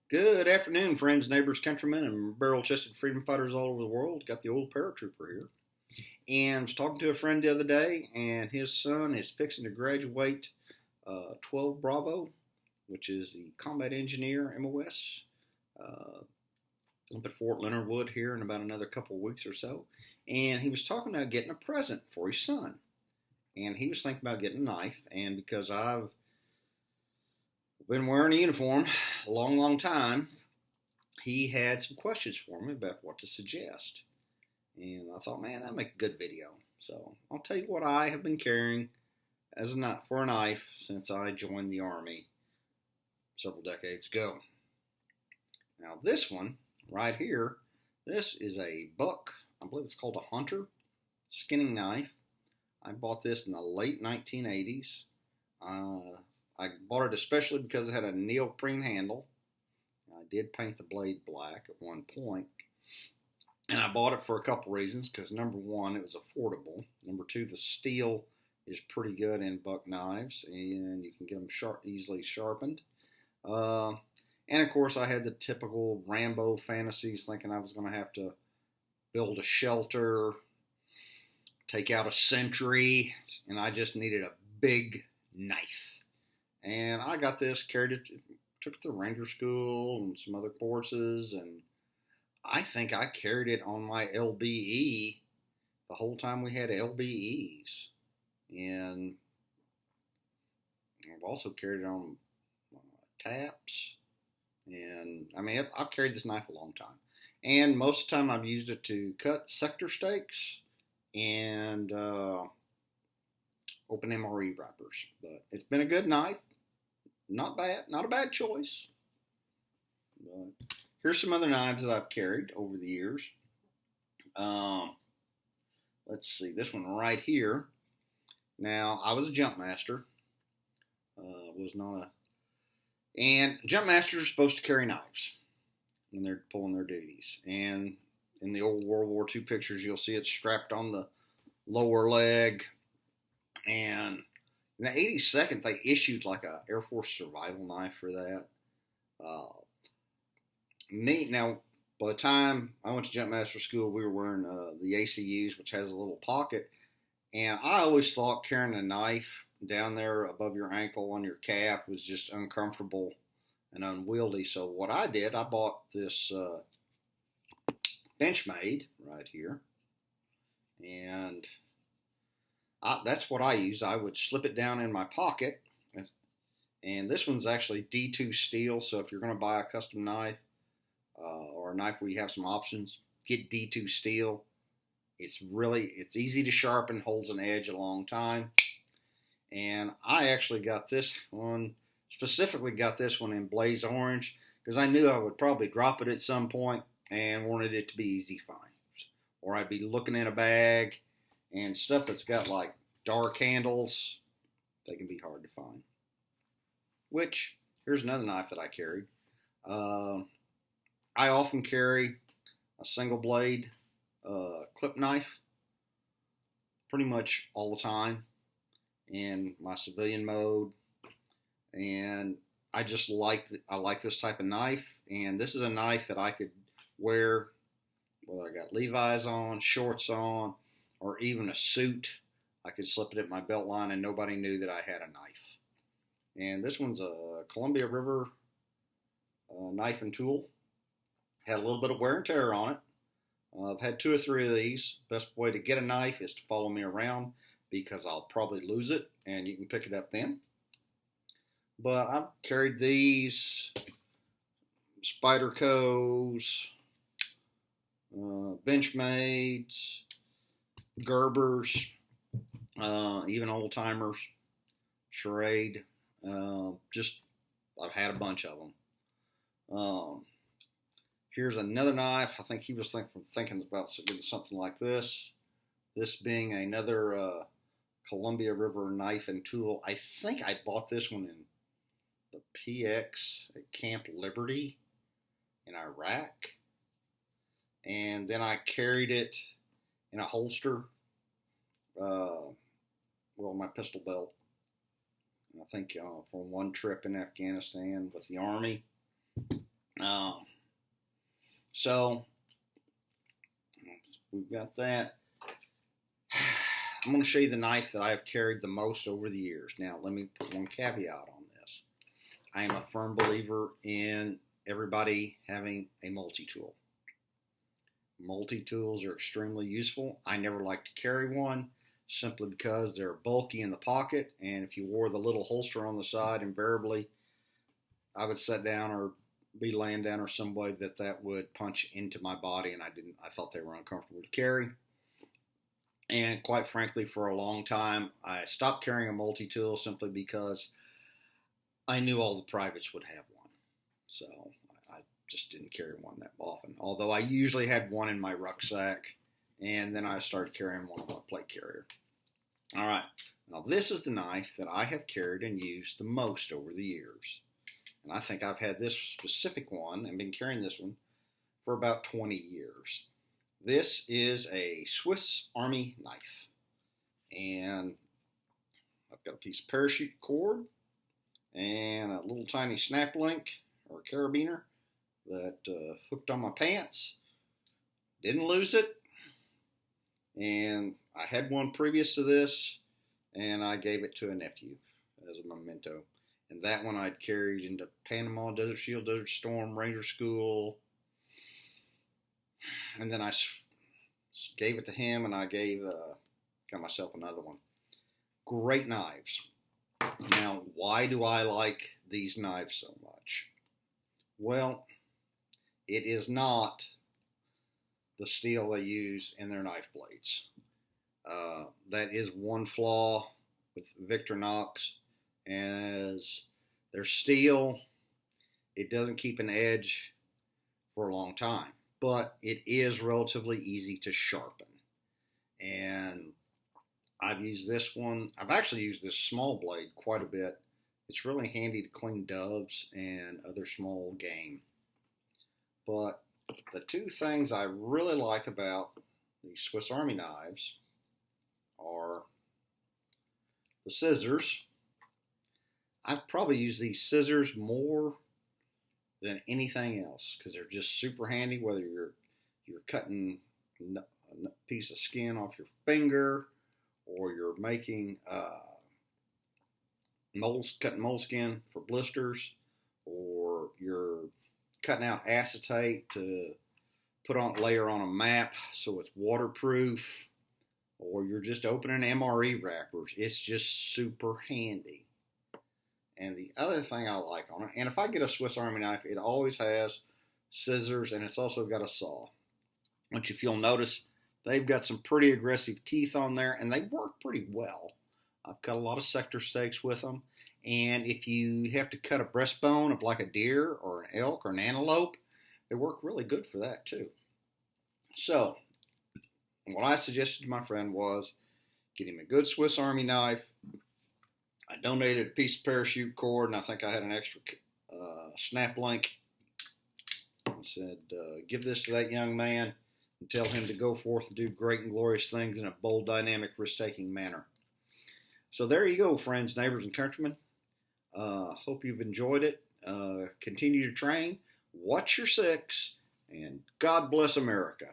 Good afternoon, friends, neighbors, countrymen, and barrel-chested freedom fighters all over the world. Got the old Paratrooper here. And I was talking to a friend the other day, and his son is fixing to graduate 12 Bravo, which is the Combat Engineer MOS, up at Fort Leonard Wood here in about another couple of weeks or so. And he was talking about getting a present for his son. And he was thinking about getting a knife, and because I've been wearing a uniform a long, long time, he had some questions for me about what to suggest. And I thought, man, that'd make a good video. So I'll tell you what I have been carrying as for a knife since I joined the Army several decades ago. Now this one right here, this is a buck. I believe it's called a Hunter skinning knife. I bought this in the late 1980s. I bought it especially because it had a neoprene handle. I did paint the blade black at one point. And I bought it for a couple reasons, because number one, it was affordable. Number two, the steel is pretty good in buck knives, and you can get them easily sharpened. And of course, I had the typical Rambo fantasies, thinking I was going to have to build a shelter, take out a sentry, and I just needed a big knife. And I got this, carried it, took it to Ranger School and some other courses, and I think I carried it on my LBE the whole time we had LBEs. And I've also carried it on TAPS. And I mean, I've carried this knife a long time. And most of the time I've used it to cut sector stakes and open MRE wrappers. But it's been a good knife. Not bad. Not a bad choice. But here's some other knives that I've carried over the years. Let's see. This one right here. Now, I was a jump master. And jump masters are supposed to carry knives when they're pulling their duties. And in the old World War II pictures, you'll see it strapped on the lower leg. And in the 82nd, they issued like a Air Force survival knife for that. Now, by the time I went to jump master school, we were wearing the ACUs, which has a little pocket. And I always thought carrying a knife down there above your ankle on your calf was just uncomfortable and unwieldy. So what I did, I bought this Benchmade right here. And that's what I used. I would slip it down in my pocket. And this one's actually D2 steel. So if you're going to buy a custom knife or a knife where you have some options, get D2 steel. It's easy to sharpen, holds an edge a long time. And I actually got this one, specifically got this one in blaze orange, because I knew I would probably drop it at some point and wanted it to be easy finds. Or I'd be looking in a bag and stuff that's got like dark handles, they can be hard to find. Which, here's another knife that I carried. I often carry a single blade clip knife pretty much all the time in my civilian mode. And I like this type of knife. And this is a knife that I could wear whether I got Levi's on, shorts on, or even a suit. I could slip it at my belt line and nobody knew that I had a knife. And this one's a Columbia River knife and tool. Had a little bit of wear and tear on it. I've had 2 or 3 of these. Best way to get a knife is to follow me around, because I'll probably lose it and you can pick it up then. But I've carried these, Spydercos, Benchmades, Gerbers, even old timers, Charade. I've had a bunch of them. Here's another knife. I think he was thinking about getting something like this. This being another Columbia River knife and tool. I think I bought this one in the PX at Camp Liberty in Iraq. And then I carried it in a holster, my pistol belt. And I think from one trip in Afghanistan with the Army. Um, so we've got that. I'm going to show you the knife that I have carried the most over the years. Now, let me put one caveat on this. I am a firm believer in everybody having a multi-tool. Multi-tools are extremely useful. I never like to carry one simply because they're bulky in the pocket, and if you wore the little holster on the side, invariably I would sit down or be laying down or some way that would punch into my body, and I thought they were uncomfortable to carry. And quite frankly, for a long time, I stopped carrying a multi-tool simply because I knew all the privates would have one. So I just didn't carry one that often. Although I usually had one in my rucksack, and then I started carrying one on my plate carrier. All right. Now this is the knife that I have carried and used the most over the years. And I think I've had this specific one and been carrying this one for about 20 years. This is a Swiss Army knife, and I've got a piece of parachute cord and a little tiny snap link or carabiner that hooked on my pants. Didn't lose it, and I had one previous to this, and I gave it to a nephew as a memento. And that one I'd carried into Panama, Desert Shield, Desert Storm, Ranger School. And then I gave it to him, and I got myself another one. Great knives. Now, why do I like these knives so much? Well, it is not the steel they use in their knife blades. That is one flaw with Victorinox, as their steel, it doesn't keep an edge for a long time. But it is relatively easy to sharpen. And I've used this one. I've actually used this small blade quite a bit. It's really handy to clean doves and other small game. But the two things I really like about these Swiss Army knives are the scissors. I've probably used these scissors more than anything else because they're just super handy, whether you're cutting a piece of skin off your finger, or you're making cutting moleskin for blisters, or you're cutting out acetate to layer on a map so it's waterproof, or you're just opening MRE wrappers. It's just super handy. And the other thing I like on it, and if I get a Swiss Army knife, it always has scissors, and it's also got a saw. Which, if you'll notice, they've got some pretty aggressive teeth on there, and they work pretty well. I've cut a lot of sector steaks with them. And if you have to cut a breastbone of like a deer or an elk or an antelope, they work really good for that too. So, what I suggested to my friend was get him a good Swiss Army knife. I donated a piece of parachute cord, and I think I had an extra snap link. I said, give this to that young man and tell him to go forth and do great and glorious things in a bold, dynamic, risk-taking manner. So there you go, friends, neighbors, and countrymen. Hope you've enjoyed it. Continue to train, watch your six, and God bless America.